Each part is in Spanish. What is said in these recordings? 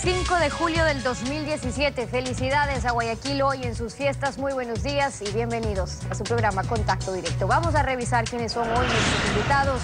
25 de julio del 2017. Felicidades a Guayaquil hoy en sus fiestas. Muy buenos días y bienvenidos a su programa Contacto Directo. Vamos a revisar quiénes son hoy nuestros invitados.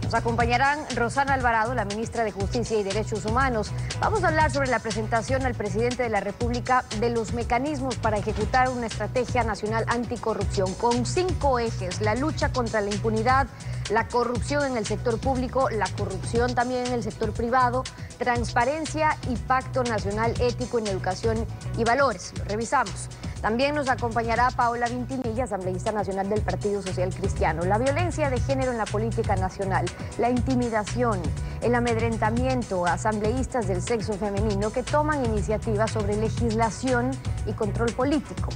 Nos acompañarán Rosana Alvarado, la ministra de Justicia y Derechos Humanos. Vamos a hablar sobre la presentación al presidente de la República de los mecanismos para ejecutar una estrategia nacional anticorrupción con 5 ejes: la lucha contra la impunidad, la corrupción en el sector público, la corrupción también en el sector privado, transparencia y pacto nacional ético en educación y valores. Lo revisamos. También nos acompañará Paola Vintimilla, asambleísta nacional del Partido Social Cristiano. La violencia de género en la política nacional, la intimidación, el amedrentamiento a asambleístas del sexo femenino que toman iniciativas sobre legislación y control político.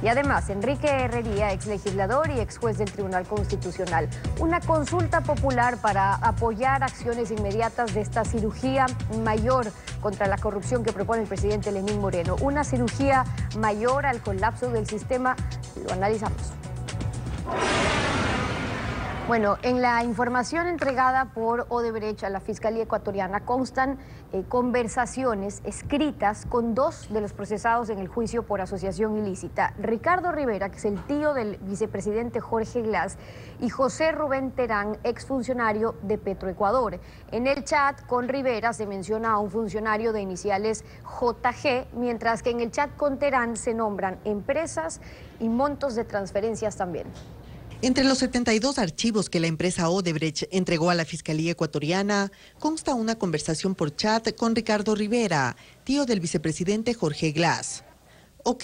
Y además, Enrique Herrería, exlegislador y ex juez del Tribunal Constitucional. Una consulta popular para apoyar acciones inmediatas de esta cirugía mayor contra la corrupción que propone el presidente Lenín Moreno. Una cirugía mayor al colapso del sistema. Lo analizamos. Bueno, en la información entregada por Odebrecht a la Fiscalía Ecuatoriana constan conversaciones escritas con 2 de los procesados en el juicio por asociación ilícita. Ricardo Rivera, que es el tío del vicepresidente Jorge Glass, y José Rubén Terán, exfuncionario de Petroecuador. En el chat con Rivera se menciona a un funcionario de iniciales JG, mientras que en el chat con Terán se nombran empresas y montos de transferencias también. Entre los 72 archivos que la empresa Odebrecht entregó a la Fiscalía Ecuatoriana, consta una conversación por chat con Ricardo Rivera, tío del vicepresidente Jorge Glass. Ok,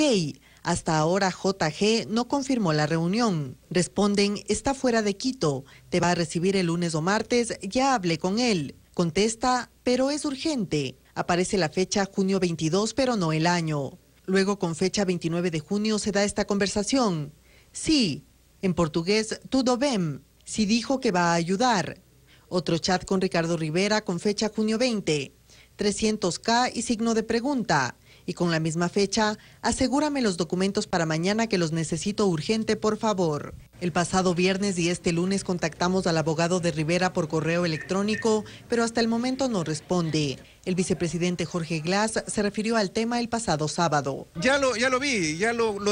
hasta ahora JG no confirmó la reunión. Responden, está fuera de Quito, te va a recibir el lunes o martes, ya hablé con él. Contesta, pero es urgente. Aparece la fecha junio 22, pero no el año. Luego con fecha 29 de junio se da esta conversación. Sí. En portugués, tudo bem, sí dijo que va a ayudar. Otro chat con Ricardo Rivera con fecha junio 20, 300K y signo de pregunta. Y con la misma fecha, asegúrame los documentos para mañana que los necesito urgente, por favor. El pasado viernes y este lunes contactamos al abogado de Rivera por correo electrónico, pero hasta el momento no responde. El vicepresidente Jorge Glass se refirió al tema el pasado sábado. Ya lo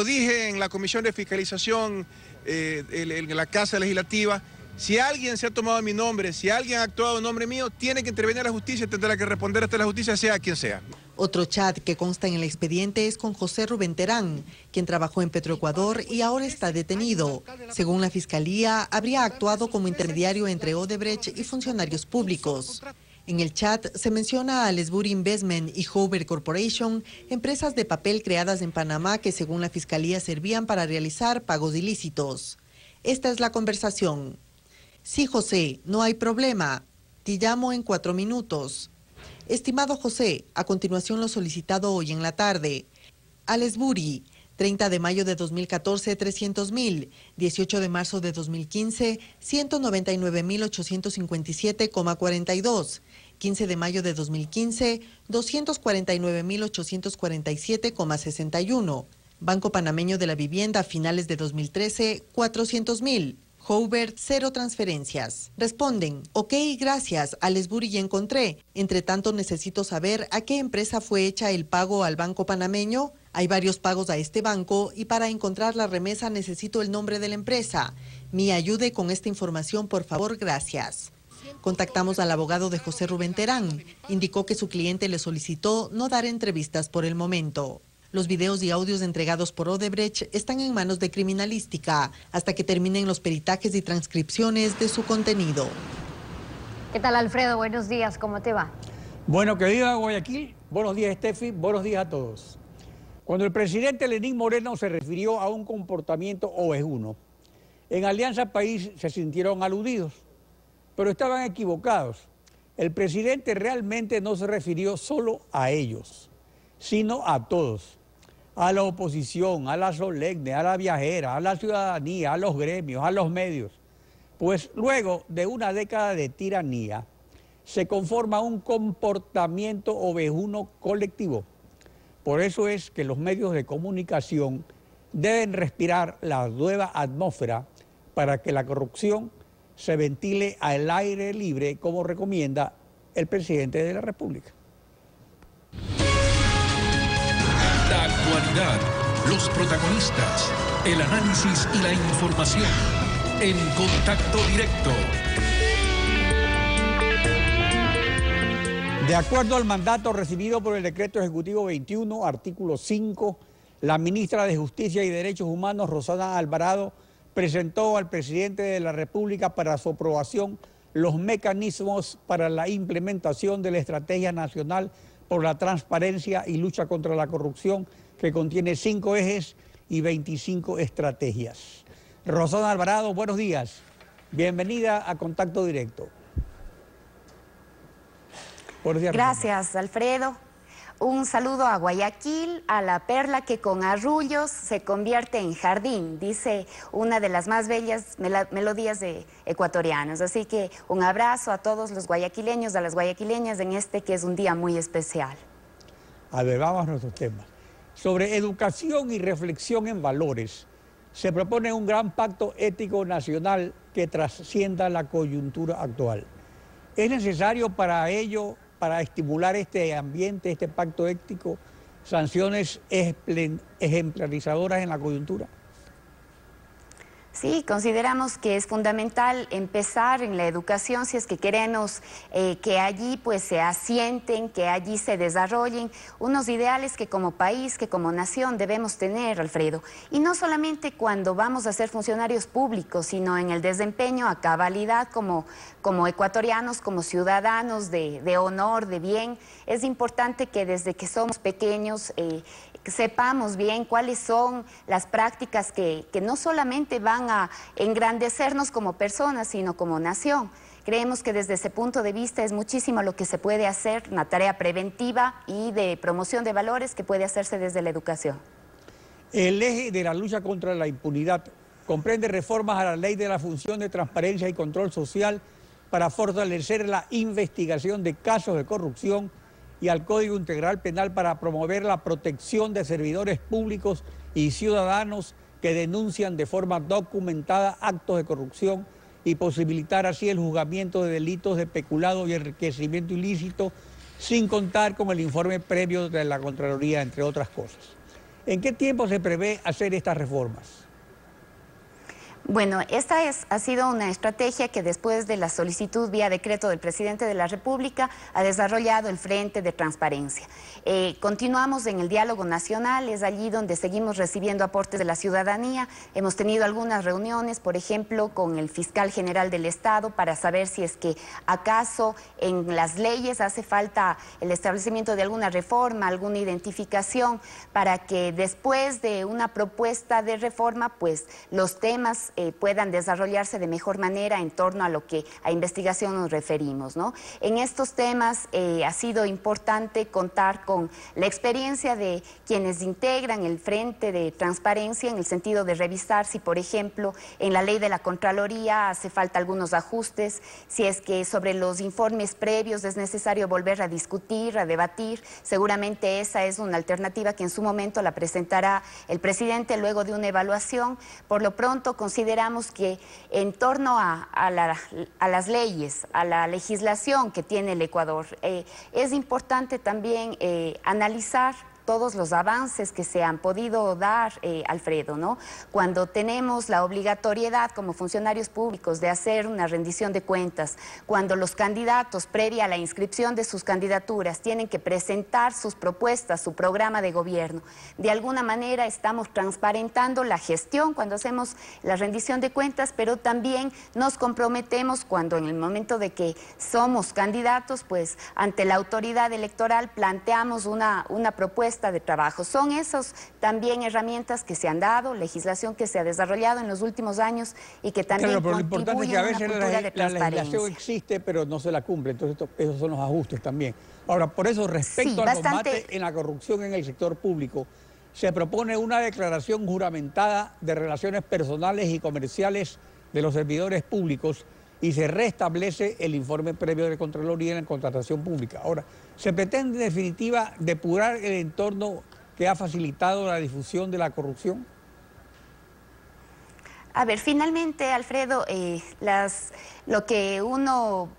dije en la Comisión de Fiscalización en la Casa Legislativa. Si alguien se ha tomado mi nombre, si alguien ha actuado en nombre mío, tiene que intervenir la justicia, tendrá que responder ante la justicia, sea quien sea. Otro chat que consta en el expediente es con José Rubén Terán, quien trabajó en Petroecuador y ahora está detenido. Según la Fiscalía, habría actuado como intermediario entre Odebrecht y funcionarios públicos. En el chat se menciona a Lesbury Investment y Hoover Corporation, empresas de papel creadas en Panamá que según la Fiscalía servían para realizar pagos ilícitos. Esta es la conversación. Sí, José, no hay problema. Te llamo en 4 minutos. Estimado José, a continuación lo solicitado hoy en la tarde. A Lesbury, 30 de mayo de 2014, 300.000, 18 de marzo de 2015, 199.857,42, 15 de mayo de 2015, 249.847,61, Banco Panameño de la Vivienda, finales de 2013, 400.000. Hoover, 0 transferencias. Responden, ok, gracias, a Lesbury ya encontré. Entre tanto necesito saber a qué empresa fue hecha el pago al Banco Panameño. Hay varios pagos a este banco y para encontrar la remesa necesito el nombre de la empresa. Me ayude con esta información, por favor, gracias. Contactamos al abogado de José Rubén Terán. Indicó que su cliente le solicitó no dar entrevistas por el momento. Los videos y audios entregados por Odebrecht están en manos de Criminalística hasta que terminen los peritajes y transcripciones de su contenido. ¿Qué tal, Alfredo? Buenos días, ¿cómo te va? Bueno, querida Guayaquil, buenos días, Steffi, buenos días a todos. Cuando el presidente Lenín Moreno se refirió a un comportamiento ovejuno, en Alianza País se sintieron aludidos, pero estaban equivocados. El presidente realmente no se refirió solo a ellos, sino a todos. A la oposición, a la solemne, a la viajera, a la ciudadanía, a los gremios, a los medios. Pues luego de una década de tiranía, se conforma un comportamiento ovejuno colectivo. Por eso es que los medios de comunicación deben respirar la nueva atmósfera para que la corrupción se ventile al aire libre, como recomienda el presidente de la República. actualidad, los protagonistas, el análisis y la información. En Contacto Directo. De acuerdo al mandato recibido por el Decreto Ejecutivo 21, artículo 5, la ministra de Justicia y Derechos Humanos, Rosana Alvarado, presentó al presidente de la República para su aprobación los mecanismos para la implementación de la Estrategia Nacional por la Transparencia y Lucha contra la Corrupción, que contiene 5 ejes y 25 estrategias. Rosana Alvarado, buenos días. Bienvenida a Contacto Directo. Buenos días. Gracias, Alfredo. Un saludo a Guayaquil, a la perla que con arrullos se convierte en jardín, dice una de las más bellas melodías ecuatorianas. Así que un abrazo a todos los guayaquileños, a las guayaquileñas en este que es un día muy especial. A ver, vamos a nuestros temas. Sobre educación y reflexión en valores, se propone un gran pacto ético nacional que trascienda la coyuntura actual. ¿Es necesario para ello, para estimular este ambiente, este pacto ético, sanciones ejemplarizadoras en la coyuntura? Sí, consideramos que es fundamental empezar en la educación si es que queremos que allí pues se asienten, que allí se desarrollen unos ideales que como país, que como nación debemos tener, Alfredo. Y no solamente cuando vamos a ser funcionarios públicos, sino en el desempeño a cabalidad como ecuatorianos, como ciudadanos de honor, de bien. Es importante que desde que somos pequeños sepamos bien cuáles son las prácticas que no solamente van a engrandecernos como personas, sino como nación. Creemos que desde ese punto de vista es muchísimo lo que se puede hacer, una tarea preventiva y de promoción de valores que puede hacerse desde la educación. El eje de la lucha contra la impunidad comprende reformas a la Ley de la Función de Transparencia y Control Social para fortalecer la investigación de casos de corrupción y al Código Integral Penal para promover la protección de servidores públicos y ciudadanos que denuncian de forma documentada actos de corrupción y posibilitar así el juzgamiento de delitos de peculado y enriquecimiento ilícito, sin contar con el informe previo de la Contraloría, entre otras cosas. ¿En qué tiempo se prevé hacer estas reformas? Bueno, esta ha sido una estrategia que después de la solicitud vía decreto del presidente de la República ha desarrollado el Frente de Transparencia. Continuamos en el diálogo nacional, es allí donde seguimos recibiendo aportes de la ciudadanía. Hemos tenido algunas reuniones, por ejemplo, con el fiscal general del Estado para saber si es que acaso en las leyes hace falta el establecimiento de alguna reforma, alguna identificación, para que después de una propuesta de reforma, pues los temas puedan desarrollarse de mejor manera en torno a lo que a investigación nos referimos, ¿no? En estos temas ha sido importante contar con la experiencia de quienes integran el Frente de Transparencia en el sentido de revisar si, por ejemplo, en la ley de la Contraloría hace falta algunos ajustes, si es que sobre los informes previos es necesario volver a discutir, a debatir. Seguramente esa es una alternativa que en su momento la presentará el presidente luego de una evaluación. Por lo pronto consideramos que en torno a las leyes, a la legislación que tiene el Ecuador, es importante también analizar todos los avances que se han podido dar, Alfredo, ¿no? Cuando tenemos la obligatoriedad como funcionarios públicos de hacer una rendición de cuentas, cuando los candidatos, previa a la inscripción de sus candidaturas, tienen que presentar sus propuestas, su programa de gobierno, de alguna manera estamos transparentando la gestión cuando hacemos la rendición de cuentas, pero también nos comprometemos cuando en el momento de que somos candidatos, pues ante la autoridad electoral planteamos una propuesta de trabajo. Son esas también herramientas que se han dado, legislación que se ha desarrollado en los últimos años y que también claro, pero lo importante es que a veces la legislación existe pero no se la cumple, entonces esos son los ajustes también. Ahora, por eso respecto al combate en la corrupción en el sector público, se propone una declaración juramentada de relaciones personales y comerciales de los servidores públicos y se restablece el informe previo de Contraloría en la contratación pública. Ahora, ¿se pretende en definitiva depurar el entorno que ha facilitado la difusión de la corrupción? A ver, finalmente, Alfredo, lo que uno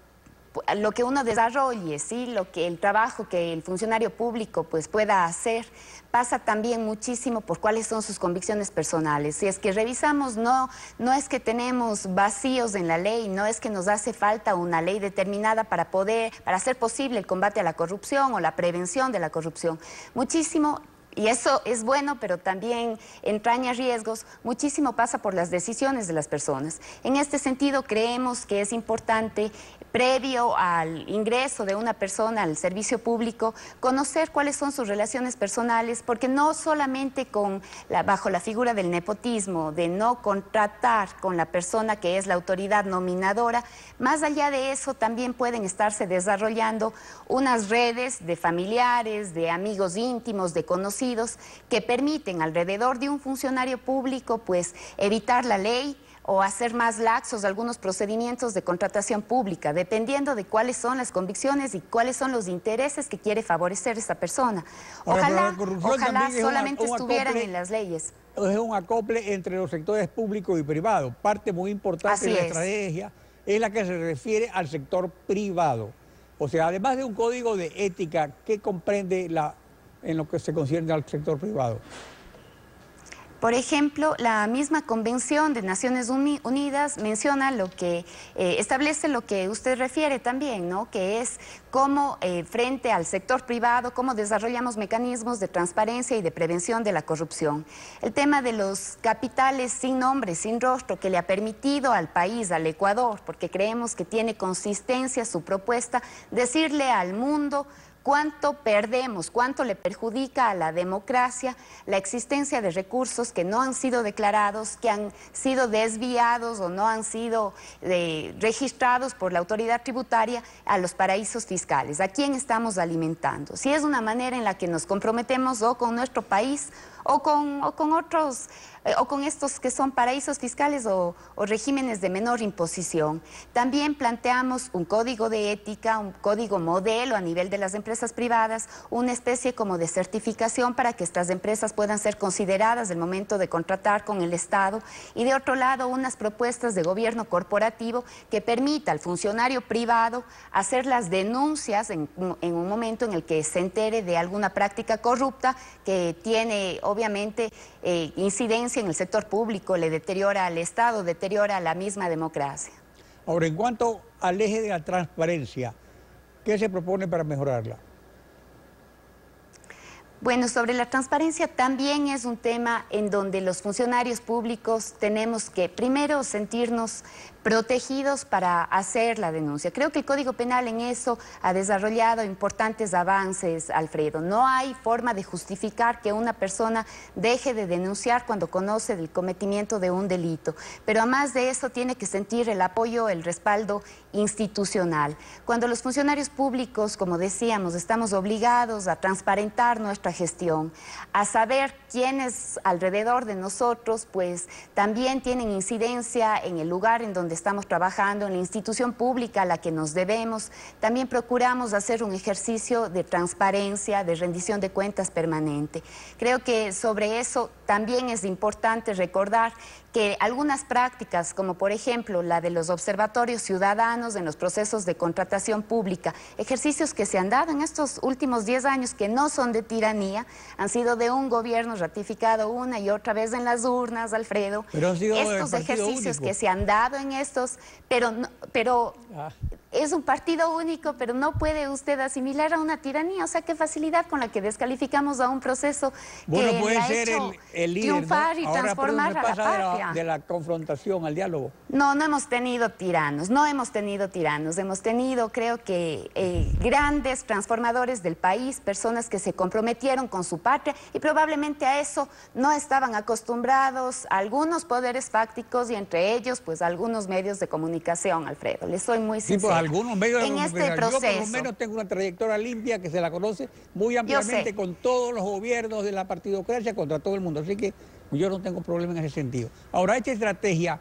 lo que uno desarrolle, ¿sí? El trabajo que el funcionario público pues, pueda hacer, pasa también muchísimo por cuáles son sus convicciones personales. Si es que revisamos, no es que tenemos vacíos en la ley, no es que nos hace falta una ley determinada para hacer posible el combate a la corrupción o la prevención de la corrupción. Muchísimo. Y eso es bueno, pero también entraña riesgos. Muchísimo pasa por las decisiones de las personas. En este sentido, creemos que es importante, previo al ingreso de una persona al servicio público, conocer cuáles son sus relaciones personales, porque no solamente bajo la figura del nepotismo, de no contratar con la persona que es la autoridad nominadora, más allá de eso también pueden estarse desarrollando unas redes de familiares, de amigos íntimos, de conocidos, que permiten alrededor de un funcionario público pues evitar la ley o hacer más laxos algunos procedimientos de contratación pública, dependiendo de cuáles son las convicciones y cuáles son los intereses que quiere favorecer esa persona. Ojalá solamente estuvieran en las leyes. Es un acople entre los sectores público y privado. Parte muy importante de la estrategia es la que se refiere al sector privado. O sea, además de un código de ética, ¿qué comprende en lo que se concierne al sector privado? Por ejemplo, la misma Convención de Naciones Unidas menciona establece lo que usted refiere también, ¿no? Que es cómo frente al sector privado, cómo desarrollamos mecanismos de transparencia y de prevención de la corrupción. El tema de los capitales sin nombre, sin rostro, que le ha permitido al país, al Ecuador, porque creemos que tiene consistencia su propuesta, decirle al mundo cuánto perdemos, cuánto le perjudica a la democracia la existencia de recursos que no han sido declarados, que han sido desviados o no han sido registrados por la autoridad tributaria a los paraísos fiscales. ¿A quién estamos alimentando? Si es una manera en la que nos comprometemos o con nuestro país o con otros, o con estos que son paraísos fiscales o regímenes de menor imposición. También planteamos un código de ética, un código modelo a nivel de las empresas privadas, una especie como de certificación para que estas empresas puedan ser consideradas en el momento de contratar con el Estado, y de otro lado unas propuestas de gobierno corporativo que permita al funcionario privado hacer las denuncias en un momento en el que se entere de alguna práctica corrupta que tiene obviamente incidencia en el sector público, le deteriora al Estado, deteriora a la misma democracia. Ahora, en cuanto al eje de la transparencia, ¿qué se propone para mejorarla? Bueno, sobre la transparencia también es un tema en donde los funcionarios públicos tenemos que primero sentirnos protegidos para hacer la denuncia. Creo que el Código Penal en eso ha desarrollado importantes avances, Alfredo. No hay forma de justificar que una persona deje de denunciar cuando conoce del cometimiento de un delito, pero además de eso tiene que sentir el apoyo, el respaldo institucional. Cuando los funcionarios públicos, como decíamos, estamos obligados a transparentar nuestra gestión, a saber quiénes alrededor de nosotros pues también tienen incidencia en el lugar en donde estamos trabajando, en la institución pública a la que nos debemos, también procuramos hacer un ejercicio de transparencia, de rendición de cuentas permanente. Creo que sobre eso también es importante recordar que algunas prácticas, como por ejemplo la de los observatorios ciudadanos en los procesos de contratación pública, ejercicios que se han dado en estos últimos 10 años que no son de tiranía, han sido de un gobierno ratificado una y otra vez en las urnas, Alfredo. Pero han sido estos ejercicios único. Que se han dado en estos, pero es un partido único, pero no puede usted asimilar a una tiranía. O sea, qué facilidad con la que descalificamos a un proceso que puede ha ser hecho el líder, triunfar, ¿no? Y ahora, transformar a la patria. De la confrontación al diálogo. No hemos tenido tiranos, hemos tenido, creo que, grandes transformadores del país, personas que se comprometieron con su patria y probablemente a eso no estaban acostumbrados algunos poderes fácticos y entre ellos, pues, algunos medios de comunicación, Alfredo. Les soy muy sincera. Sí, pues algunos medios de comunicación. Este proceso, yo por lo menos tengo una trayectoria limpia que se la conoce muy ampliamente con todos los gobiernos de la partidocracia contra todo el mundo, así que yo no tengo problema en ese sentido. Ahora, esta estrategia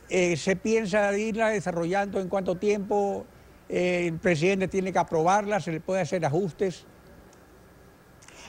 se piensa irla desarrollando en cuánto tiempo, el presidente tiene que aprobarla, se le puede hacer ajustes.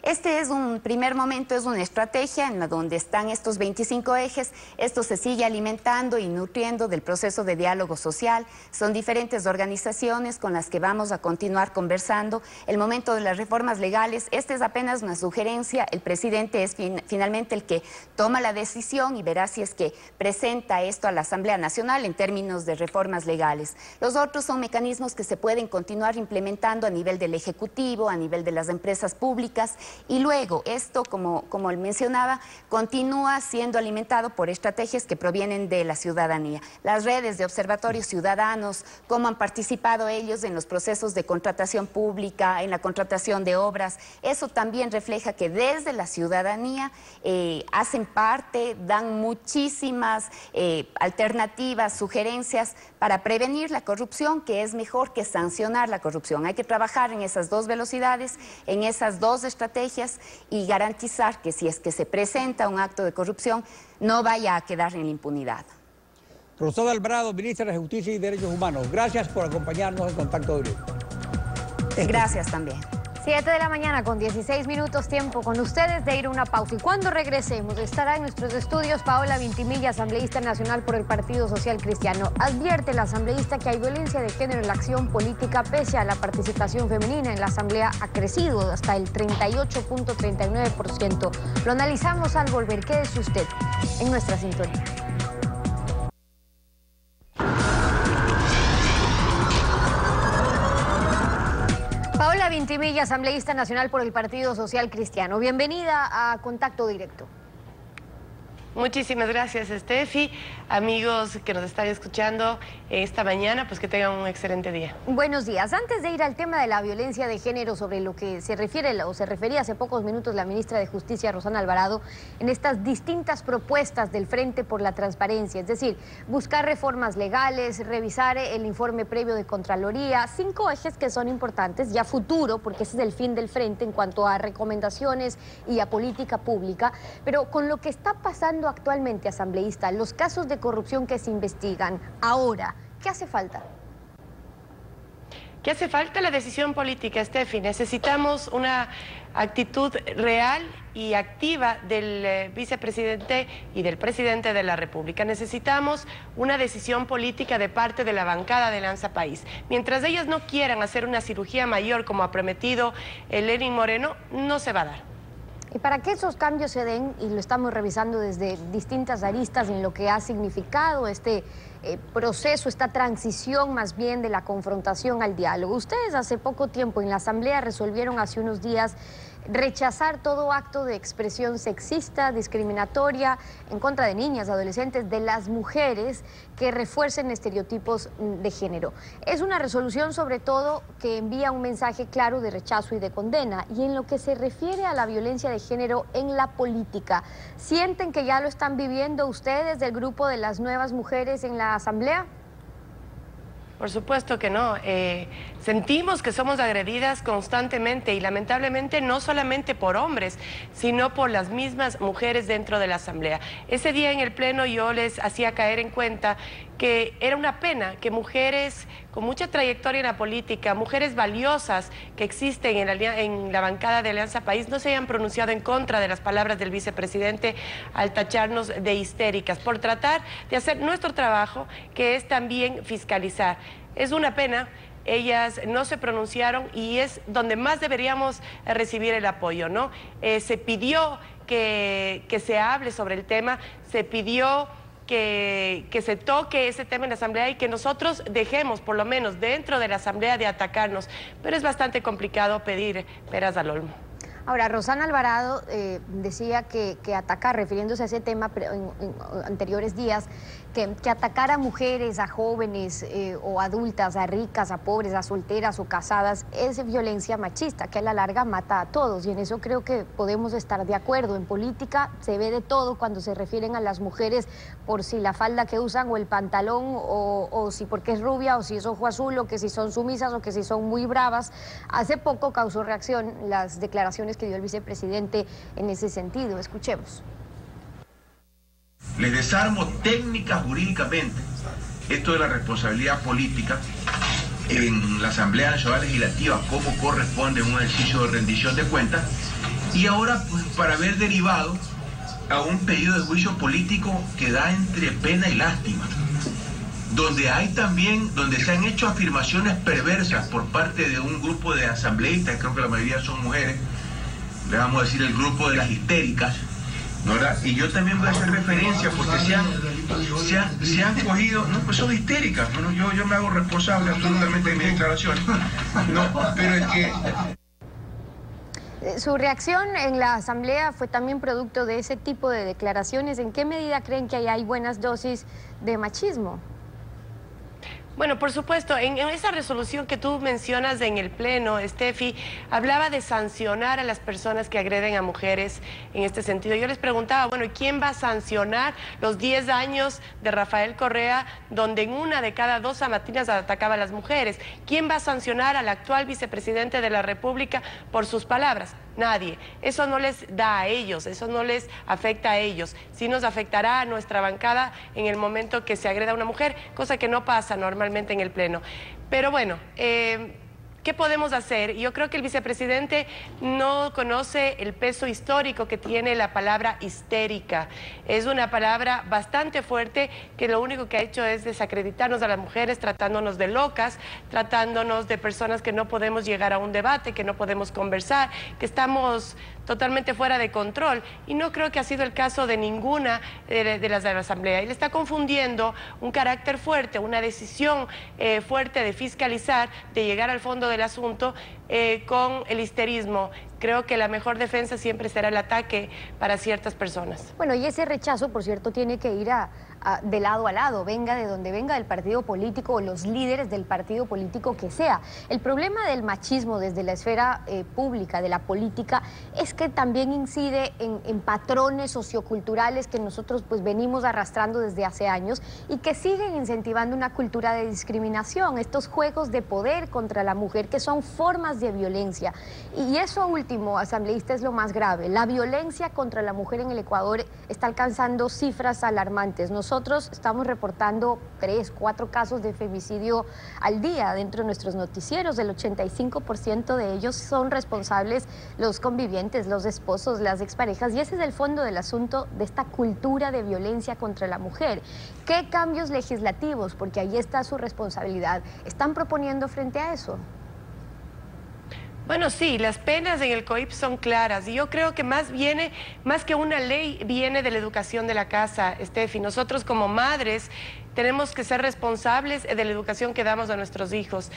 Este es un primer momento, es una estrategia en la donde están estos 25 ejes. Esto se sigue alimentando y nutriendo del proceso de diálogo social. Son diferentes organizaciones con las que vamos a continuar conversando. El momento de las reformas legales, este es apenas una sugerencia. El presidente es finalmente el que toma la decisión y verá si es que presenta esto a la Asamblea Nacional en términos de reformas legales. Los otros son mecanismos que se pueden continuar implementando a nivel del Ejecutivo, a nivel de las empresas públicas. Y luego esto, como mencionaba, continúa siendo alimentado por estrategias que provienen de la ciudadanía. Las redes de observatorios ciudadanos, cómo han participado ellos en los procesos de contratación pública, en la contratación de obras, eso también refleja que desde la ciudadanía hacen parte, dan muchísimas alternativas, sugerencias para prevenir la corrupción, que es mejor que sancionar la corrupción. Hay que trabajar en esas dos velocidades, en esas dos estrategias, y garantizar que si es que se presenta un acto de corrupción no vaya a quedar en la impunidad. Rosana Alvarado, ministra de Justicia y Derechos Humanos, gracias por acompañarnos en Contacto Directo. Gracias también. 7 de la mañana con 16 minutos, tiempo con ustedes de ir a una pausa. Y cuando regresemos estará en nuestros estudios Paola Vintimilla, asambleísta nacional por el Partido Social Cristiano. Advierte la asambleísta que hay violencia de género en la acción política pese a la participación femenina en la asamblea ha crecido hasta el 38.39%. Lo analizamos al volver. Quédese usted en nuestra sintonía. Paola Vintimilla, asambleísta nacional por el Partido Social Cristiano. Bienvenida a Contacto Directo. Muchísimas gracias, Steffi. Amigos que nos están escuchando esta mañana, pues que tengan un excelente día. Buenos días. Antes de ir al tema de la violencia de género, sobre lo que se refiere o se refería hace pocos minutos la ministra de Justicia, Rosana Alvarado, en estas distintas propuestas del Frente por la Transparencia, es decir, buscar reformas legales, revisar el informe previo de Contraloría, 5 ejes que son importantes, ya futuro, porque ese es el fin del Frente en cuanto a recomendaciones y a política pública, pero con lo que está pasando actualmente, asambleísta, los casos de corrupción que se investigan ahora, ¿qué hace falta? ¿Qué hace falta? La decisión política, Steffi. Necesitamos una actitud real y activa del vicepresidente y del presidente de la República. Necesitamos una decisión política de parte de la bancada de Alianza País. Mientras ellas no quieran hacer una cirugía mayor como ha prometido Lenín Moreno, no se va a dar. Y para que esos cambios se den, y lo estamos revisando desde distintas aristas en lo que ha significado este proceso, esta transición más bien de la confrontación al diálogo. Ustedes hace poco tiempo en la Asamblea resolvieron hace unos días rechazar todo acto de expresión sexista, discriminatoria, en contra de niñas, adolescentes, de las mujeres que refuercen estereotipos de género. Es una resolución sobre todo que envía un mensaje claro de rechazo y de condena. Y en lo que se refiere a la violencia de género en la política, ¿sienten que ya lo están viviendo ustedes del grupo de las nuevas mujeres en la Asamblea? Por supuesto que no. Sentimos que somos agredidas constantemente y lamentablemente no solamente por hombres, sino por las mismas mujeres dentro de la Asamblea. Ese día en el Pleno yo les hacía caer en cuenta que era una pena que mujeres con mucha trayectoria en la política, mujeres valiosas que existen en la bancada de Alianza País, no se hayan pronunciado en contra de las palabras del vicepresidente al tacharnos de histéricas, por tratar de hacer nuestro trabajo, que es también fiscalizar. Es una pena. Ellas no se pronunciaron y es donde más deberíamos recibir el apoyo, ¿no? Se pidió que se hable sobre el tema, se pidió que se toque ese tema en la Asamblea y que nosotros dejemos, por lo menos dentro de la Asamblea, de atacarnos. Pero es bastante complicado pedir peras al olmo. Ahora, Rosana Alvarado decía que atacar, refiriéndose a ese tema en anteriores días, que atacar a mujeres, a jóvenes o adultas, a ricas, a pobres, a solteras o casadas, es violencia machista, que a la larga mata a todos. Y en eso creo que podemos estar de acuerdo. En política se ve de todo cuando se refieren a las mujeres por si la falda que usan o el pantalón o si porque es rubia o si es ojo azul o que si son sumisas o que si son muy bravas. Hace poco causó reacción las declaraciones que dio el vicepresidente en ese sentido. Escuchemos. Les desarmo técnica jurídicamente esto de la responsabilidad política en la Asamblea Nacional Legislativa, cómo corresponde un ejercicio de rendición de cuentas, Y ahora, pues, para haber derivado a un pedido de juicio político que da entre pena y lástima, donde se han hecho afirmaciones perversas por parte de un grupo de asambleístas, creo que la mayoría son mujeres, le vamos a decir el grupo de las histéricas, ¿verdad? Y yo también voy a hacer referencia porque se han cogido, no, pues son histéricas, bueno, yo me hago responsable absolutamente de mis declaraciones, no, pero es que... Su reacción en la Asamblea fue también producto de ese tipo de declaraciones. ¿En qué medida creen que hay buenas dosis de machismo? Bueno, por supuesto, en esa resolución que tú mencionas en el Pleno, Steffi, hablaba de sancionar a las personas que agreden a mujeres en este sentido. Yo les preguntaba, bueno, ¿y quién va a sancionar los 10 años de Rafael Correa, donde en una de cada 2 samatinas atacaba a las mujeres? ¿Quién va a sancionar al actual vicepresidente de la República por sus palabras? Nadie. Eso no les da a ellos, eso no les afecta a ellos. Sí nos afectará a nuestra bancada en el momento que se agreda a una mujer, cosa que no pasa normalmente en el Pleno. Pero bueno, ¿qué podemos hacer? Yo creo que el vicepresidente no conoce el peso histórico que tiene la palabra histérica. Es una palabra bastante fuerte que lo único que ha hecho es desacreditarnos a las mujeres, tratándonos de locas, tratándonos de personas que no podemos llegar a un debate, que no podemos conversar, que estamos totalmente fuera de control. Y no creo que ha sido el caso de ninguna de las de la Asamblea. Él está confundiendo un carácter fuerte, una decisión fuerte de fiscalizar, de llegar al fondo del asunto con el histerismo. Creo que la mejor defensa siempre será el ataque para ciertas personas. Bueno, y ese rechazo, por cierto, tiene que ir de lado a lado, venga de donde venga, del partido político o los líderes del partido político que sea. El problema del machismo desde la esfera pública, de la política, es que también incide en patrones socioculturales que nosotros pues venimos arrastrando desde hace años y que siguen incentivando una cultura de discriminación, estos juegos de poder contra la mujer que son formas de violencia. Y eso último, asambleísta, es lo más grave. La violencia contra la mujer en el Ecuador está alcanzando cifras alarmantes. Nosotros estamos reportando 3, 4 casos de femicidio al día dentro de nuestros noticieros. El 85% de ellos son responsables los convivientes, los esposos, las exparejas, y ese es el fondo del asunto de esta cultura de violencia contra la mujer. ¿Qué cambios legislativos, porque ahí está su responsabilidad, están proponiendo frente a eso? Bueno, sí, las penas en el COIP son claras y yo creo que más que una ley, viene de la educación de la casa, Steffi. Nosotros como madres tenemos que ser responsables de la educación que damos a nuestros hijos.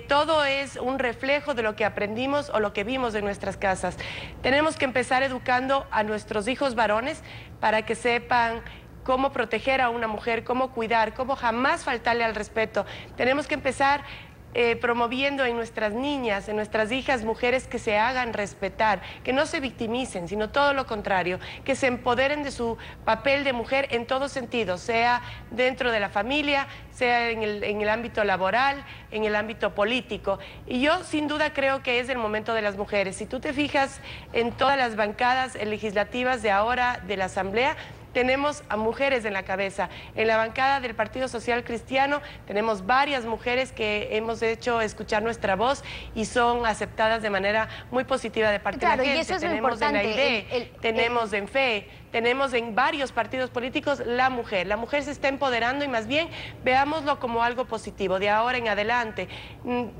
Todo es un reflejo de lo que aprendimos o lo que vimos en nuestras casas. Tenemos que empezar educando a nuestros hijos varones para que sepan cómo proteger a una mujer, cómo cuidar, cómo jamás faltarle al respeto. Tenemos que empezar promoviendo en nuestras niñas, en nuestras hijas, mujeres que se hagan respetar, que no se victimicen, sino todo lo contrario, que se empoderen de su papel de mujer en todo sentido, sea dentro de la familia, sea en el ámbito laboral, en el ámbito político. Y yo sin duda creo que es el momento de las mujeres. Si tú te fijas en todas las bancadas legislativas de ahora de la Asamblea, tenemos a mujeres en la cabeza. En la bancada del Partido Social Cristiano tenemos varias mujeres que hemos hecho escuchar nuestra voz y son aceptadas de manera muy positiva de parte de la gente. Y eso es tenemos en la ID, tenemos en FE, tenemos en varios partidos políticos la mujer. La mujer se está empoderando y más bien veámoslo como algo positivo. De ahora en adelante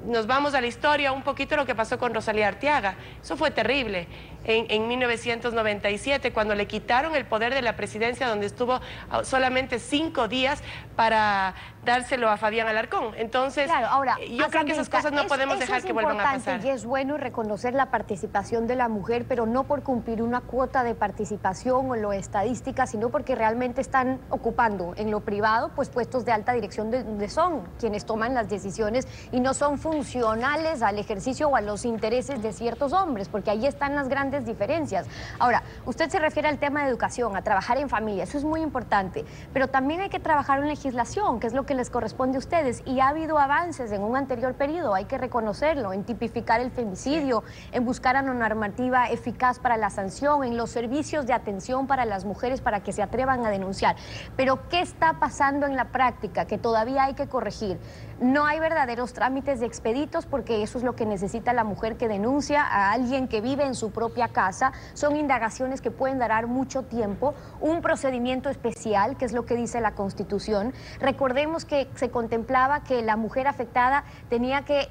nos vamos a la historia un poquito lo que pasó con Rosalía Arteaga. Eso fue terrible. En 1997, cuando le quitaron el poder de la presidencia, donde estuvo solamente 5 días para dárselo a Fabián Alarcón. Entonces, claro, ahora, yo creo que esas cosas no podemos dejar que vuelvan a pasar. Y es bueno reconocer la participación de la mujer, pero no por cumplir una cuota de participación o en lo estadística, sino porque realmente están ocupando en lo privado pues puestos de alta dirección donde son quienes toman las decisiones y no son funcionales al ejercicio o a los intereses de ciertos hombres, porque ahí están las grandes diferencias. Ahora, usted se refiere al tema de educación, a trabajar en familia, eso es muy importante, pero también hay que trabajar en legislación, que es lo que les corresponde a ustedes. Y ha habido avances en un anterior periodo, hay que reconocerlo, en tipificar el femicidio, en buscar una normativa eficaz para la sanción, en los servicios de atención para las mujeres para que se atrevan a denunciar. Pero ¿qué está pasando en la práctica que todavía hay que corregir? No hay verdaderos trámites de expeditos, porque eso es lo que necesita la mujer que denuncia a alguien que vive en su propia casa. Son indagaciones que pueden durar mucho tiempo, un procedimiento especial, que es lo que dice la Constitución. Recordemos que se contemplaba que la mujer afectada tenía que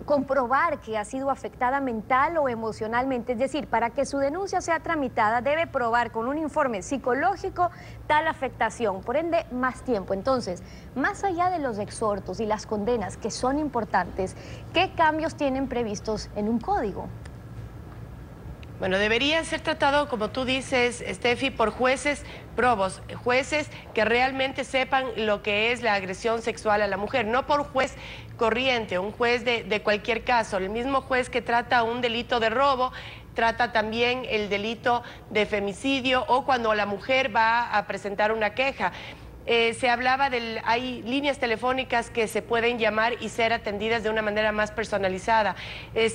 comprobar que ha sido afectada mental o emocionalmente, es decir, para que su denuncia sea tramitada debe probar con un informe psicológico tal afectación, por ende más tiempo. Entonces, más allá de los exhortos y las condenas, que son importantes, ¿qué cambios tienen previstos en un código? Bueno, debería ser tratado, como tú dices, Steffi, por jueces probos, jueces que realmente sepan lo que es la agresión sexual a la mujer, no por juez corriente, un juez de cualquier caso. El mismo juez que trata un delito de robo trata también el delito de femicidio, o cuando la mujer va a presentar una queja. Se hablaba hay líneas telefónicas que se pueden llamar y ser atendidas de una manera más personalizada.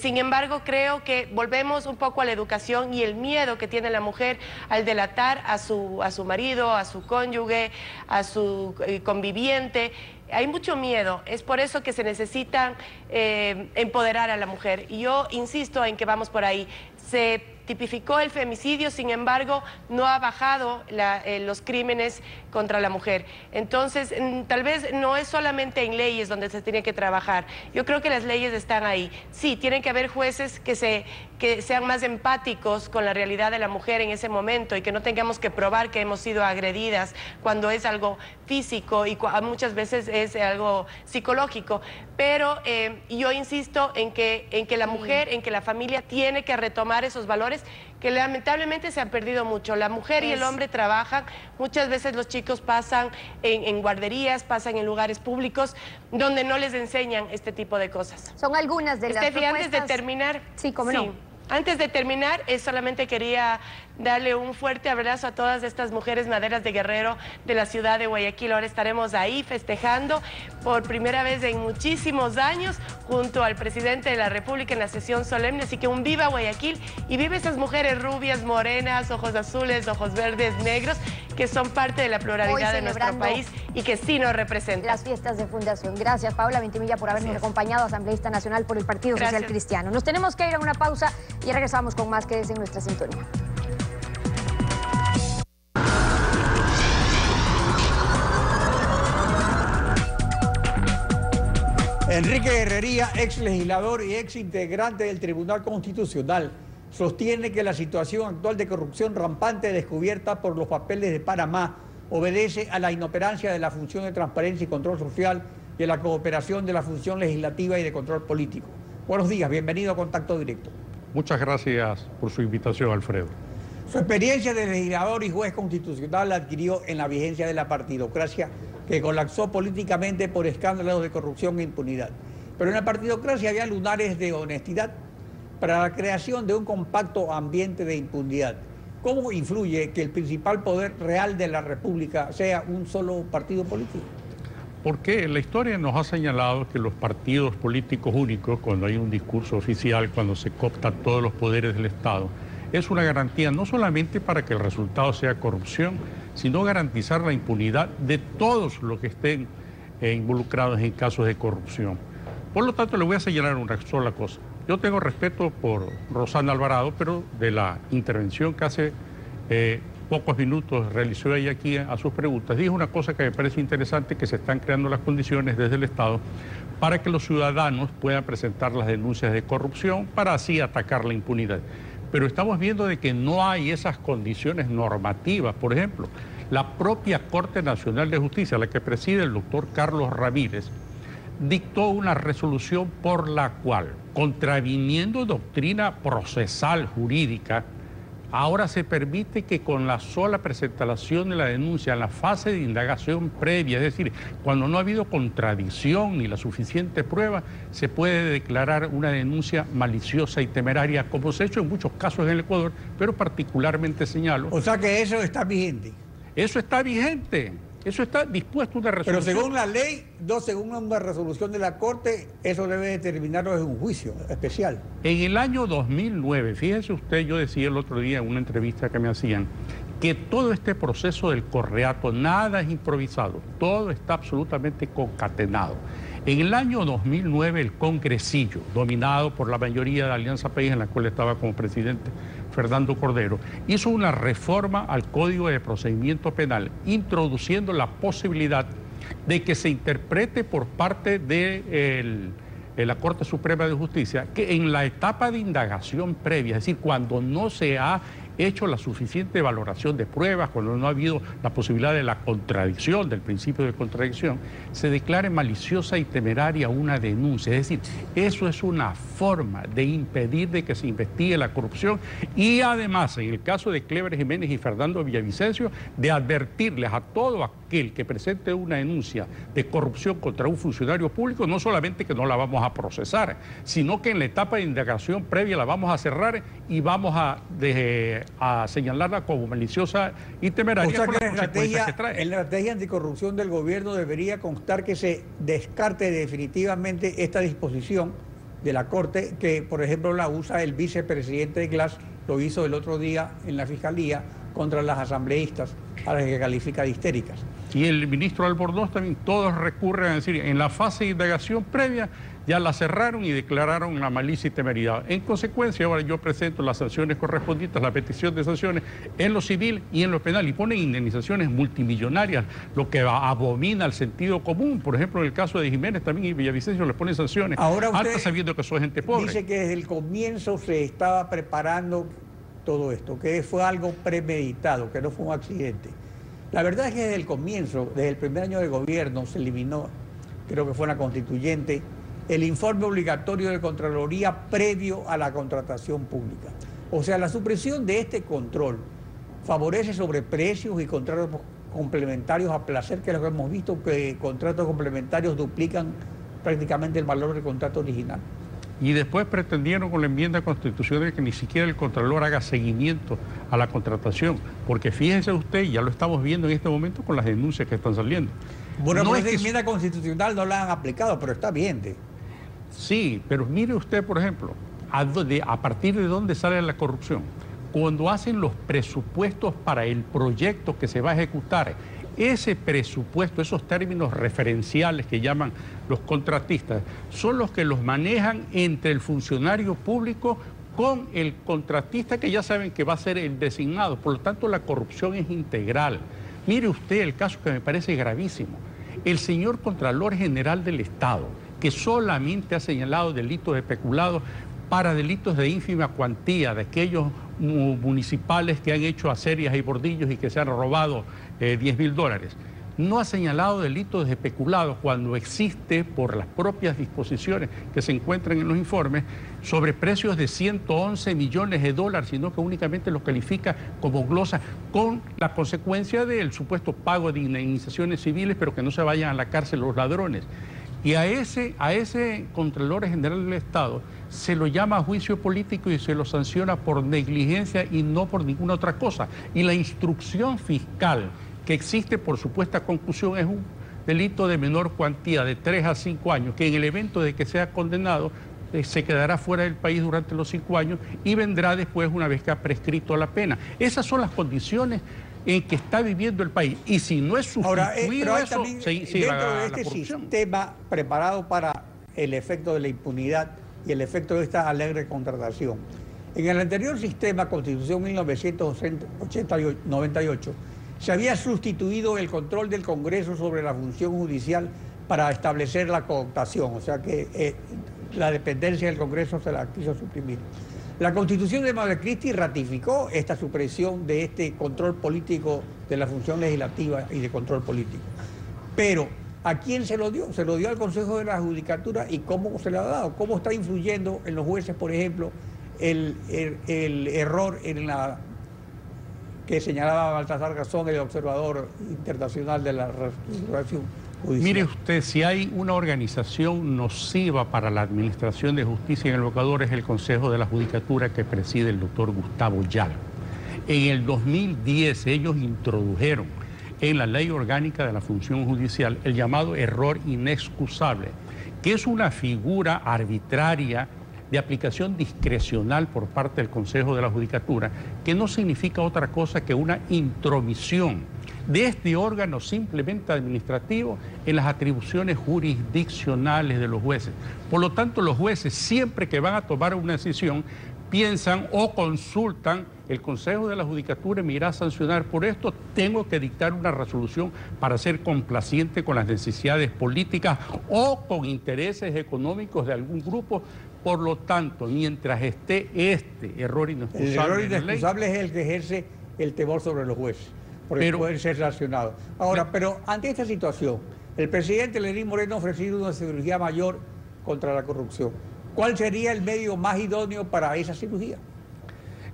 Sin embargo, creo que volvemos un poco a la educación y el miedo que tiene la mujer al delatar a su marido, a su cónyuge, a su conviviente. Hay mucho miedo, es por eso que se necesita empoderar a la mujer. Y yo insisto en que vamos por ahí. Se tipificó el femicidio, sin embargo, no ha bajado los crímenes contra la mujer. Entonces, tal vez no es solamente en leyes donde se tiene que trabajar. Yo creo que las leyes están ahí. Sí, tienen que haber jueces que sean más empáticos con la realidad de la mujer en ese momento y que no tengamos que probar que hemos sido agredidas cuando es algo físico y muchas veces es algo psicológico. Pero yo insisto en que la mujer, en que la familia tiene que retomar esos valores que lamentablemente se han perdido mucho. La mujer y el hombre trabajan, muchas veces los chicos pasan en guarderías, pasan en lugares públicos donde no les enseñan este tipo de cosas. Son algunas de las propuestas. Antes de terminar... Sí, cómo no. Antes de terminar, solamente quería darle un fuerte abrazo a todas estas mujeres maderas de Guerrero, de la ciudad de Guayaquil. Ahora estaremos ahí festejando por primera vez en muchísimos años junto al presidente de la República en la sesión solemne. Así que un viva Guayaquil y viva esas mujeres rubias, morenas, ojos azules, ojos verdes, negros, que son parte de la pluralidad de nuestro país y que sí nos representan. Las fiestas de fundación. Gracias, Paola Ventimilla, por habernos acompañado, asambleísta nacional por el Partido Social Cristiano. Nos tenemos que ir a una pausa y regresamos con más. Quédense en nuestra sintonía. Enrique Herrería, ex legislador y ex integrante del Tribunal Constitucional, sostiene que la situación actual de corrupción rampante descubierta por los papeles de Panamá obedece a la inoperancia de la función de transparencia y control social y a la cooperación de la función legislativa y de control político. Buenos días, bienvenido a Contacto Directo. Muchas gracias por su invitación, Alfredo. Su experiencia de legislador y juez constitucional la adquirió en la vigencia de la partidocracia que colapsó políticamente por escándalos de corrupción e impunidad. Pero en la partidocracia había lunares de honestidad para la creación de un compacto ambiente de impunidad. ¿Cómo influye que el principal poder real de la República sea un solo partido político? Porque la historia nos ha señalado que los partidos políticos únicos, cuando hay un discurso oficial, cuando se cooptan todos los poderes del Estado, es una garantía no solamente para que el resultado sea corrupción, sino garantizar la impunidad de todos los que estén involucrados en casos de corrupción. Por lo tanto, le voy a señalar una sola cosa. Yo tengo respeto por Rosana Alvarado, pero de la intervención que hace pocos minutos realizó ella aquí a sus preguntas, dijo una cosa que me parece interesante, que se están creando las condiciones desde el Estado para que los ciudadanos puedan presentar las denuncias de corrupción para así atacar la impunidad. Pero estamos viendo de que no hay esas condiciones normativas. Por ejemplo, la propia Corte Nacional de Justicia, la que preside el doctor Carlos Ramírez, dictó una resolución por la cual, contraviniendo doctrina procesal jurídica, ahora se permite que con la sola presentación de la denuncia en la fase de indagación previa, es decir, cuando no ha habido contradicción ni la suficiente prueba, se puede declarar una denuncia maliciosa y temeraria, como se ha hecho en muchos casos en el Ecuador, pero particularmente señalo. O sea que eso está vigente. Eso está vigente. Eso está dispuesto una resolución. Pero según la ley, según una resolución de la Corte, eso debe determinarlo en un juicio especial. En el año 2009, fíjese usted, yo decía el otro día en una entrevista que me hacían, que todo este proceso del correato, nada es improvisado, todo está absolutamente concatenado. En el año 2009, el Congresillo, dominado por la mayoría de Alianza País, en la cual estaba como presidente Fernando Cordero, hizo una reforma al Código de Procedimiento Penal, introduciendo la posibilidad de que se interprete por parte de la Corte Suprema de Justicia que en la etapa de indagación previa, es decir, cuando no se ha hecho la suficiente valoración de pruebas, cuando no ha habido la posibilidad de la contradicción, del principio de contradicción, se declare maliciosa y temeraria una denuncia. Es decir, eso es una forma de impedir de que se investigue la corrupción y además, en el caso de Cleber Jiménez y Fernando Villavicencio, de advertirles a todo aquel que presente una denuncia de corrupción contra un funcionario público, no solamente que no la vamos a procesar, sino que en la etapa de indagación previa la vamos a cerrar y vamos a señalarla como maliciosa y temeraria. O sea, por que las consecuencias que trae. en la estrategia anticorrupción del gobierno debería constar que se descarte definitivamente esta disposición de la Corte, que por ejemplo la usa el vicepresidente de Glass, lo hizo el otro día en la Fiscalía contra las asambleístas, a las que califica de histéricas. Y el ministro Albornoz también, todos recurren a decir, en la fase de indagación previa ya la cerraron y declararon la malicia y temeridad. En consecuencia, ahora yo presento las sanciones correspondientes, la petición de sanciones en lo civil y en lo penal, y ponen indemnizaciones multimillonarias, lo que abomina el sentido común. Por ejemplo, en el caso de Jiménez también y Villavicencio les ponen sanciones altas sabiendo que son gente pobre. Dice que desde el comienzo se estaba preparando todo esto, que fue algo premeditado, que no fue un accidente. La verdad es que desde el comienzo, desde el primer año de gobierno, se eliminó, creo que fue una constituyente, el informe obligatorio de Contraloría previo a la contratación pública. O sea, la supresión de este control favorece sobreprecios y contratos complementarios a placer, que es lo que hemos visto, que contratos complementarios duplican prácticamente el valor del contrato original. Y después pretendieron con la enmienda constitucional que ni siquiera el Contralor haga seguimiento a la contratación, porque fíjese usted, ya lo estamos viendo en este momento con las denuncias que están saliendo. Bueno, no es que enmienda constitucional no la han aplicado, pero está bien. Sí, pero mire usted, por ejemplo, a partir de dónde sale la corrupción. Cuando hacen los presupuestos para el proyecto que se va a ejecutar, ese presupuesto, esos términos referenciales que llaman los contratistas, son los que los manejan entre el funcionario público con el contratista, que ya saben que va a ser el designado. Por lo tanto, la corrupción es integral. Mire usted el caso que me parece gravísimo. El señor Contralor General del Estado, que solamente ha señalado delitos de peculado para delitos de ínfima cuantía, de aquellos municipales que han hecho acerías y bordillos y que se han robado $10.000. No ha señalado delitos de peculado cuando existe, por las propias disposiciones que se encuentran en los informes, sobreprecios de $111 millones, sino que únicamente los califica como glosa, con la consecuencia del supuesto pago de indemnizaciones civiles, pero que no se vayan a la cárcel los ladrones. Y a ese Contralor General del Estado se lo llama a juicio político y se lo sanciona por negligencia y no por ninguna otra cosa. Y la instrucción fiscal que existe por supuesta conclusión es un delito de menor cuantía, de 3 a 5 años, que en el evento de que sea condenado se quedará fuera del país durante los 5 años y vendrá después una vez que ha prescrito la pena. Esas son las condiciones en que está viviendo el país. Y si no es sustituido eso, dentro de este sistema preparado para el efecto de la impunidad y el efecto de esta alegre contratación. En el anterior sistema, Constitución 1998, se había sustituido el control del Congreso sobre la función judicial para establecer la cooptación, o sea que la dependencia del Congreso se la quiso suprimir. La Constitución de Manuel Christie ratificó esta supresión de este control político de la función legislativa y de control político. Pero, ¿a quién se lo dio? Se lo dio al Consejo de la Judicatura. ¿Y cómo se le ha dado? ¿Cómo está influyendo en los jueces, por ejemplo, el error en la que señalaba Baltasar Garzón, el observador internacional de la restauración judicial? Mire usted, si hay una organización nociva para la administración de justicia en el Ecuador, es el Consejo de la Judicatura que preside el doctor Gustavo Yal. En el 2010 ellos introdujeron en la ley orgánica de la función judicial el llamado error inexcusable, que es una figura arbitraria de aplicación discrecional por parte del Consejo de la Judicatura, que no significa otra cosa que una intromisión de este órgano simplemente administrativo en las atribuciones jurisdiccionales de los jueces. Por lo tanto, los jueces, siempre que van a tomar una decisión, piensan o consultan, el Consejo de la Judicatura me irá a sancionar por esto, tengo que dictar una resolución para ser complaciente con las necesidades políticas o con intereses económicos de algún grupo. Por lo tanto, mientras esté este error inexcusable... El error inexcusable es el que ejerce el temor sobre los jueces, porque pueden ser sancionados. Ahora, pero ante esta situación, el presidente Lenín Moreno ha ofrecido una cirugía mayor contra la corrupción. ¿Cuál sería el medio más idóneo para esa cirugía?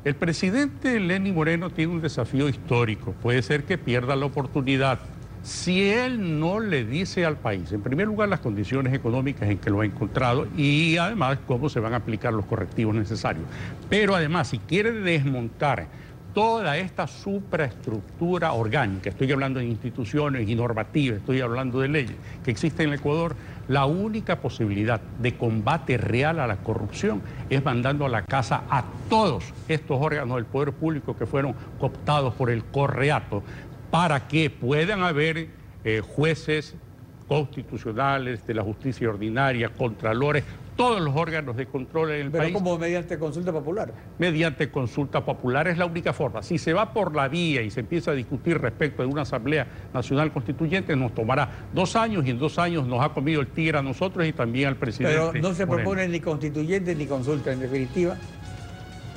El presidente Lenín Moreno tiene un desafío histórico. Puede ser que pierda la oportunidad. Si él no le dice al país, en primer lugar, las condiciones económicas en que lo ha encontrado y además cómo se van a aplicar los correctivos necesarios. Pero además, si quiere desmontar toda esta supraestructura orgánica, estoy hablando de instituciones y normativas, estoy hablando de leyes que existen en el Ecuador, la única posibilidad de combate real a la corrupción es mandando a la casa a todos estos órganos del poder público que fueron cooptados por el Correato, para que puedan haber jueces constitucionales, de la justicia ordinaria, contralores, todos los órganos de control en el país. Pero como mediante consulta popular. Mediante consulta popular es la única forma. Si se va por la vía y se empieza a discutir respecto de una Asamblea Nacional Constituyente, nos tomará 2 años y en 2 años nos ha comido el tigre a nosotros y también al presidente. Pero no se propone ni constituyente ni consulta, en definitiva.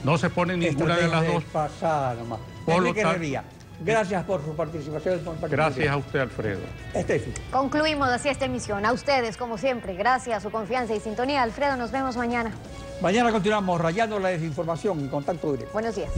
No se pone ninguna de las dos. Pasada nomás. Gracias por su participación. Gracias a usted, Alfredo. Estefi. Concluimos así esta emisión. A ustedes, como siempre, gracias a su confianza y sintonía. Alfredo, nos vemos mañana. Mañana continuamos rayando la desinformación en Contacto Directo. Buenos días.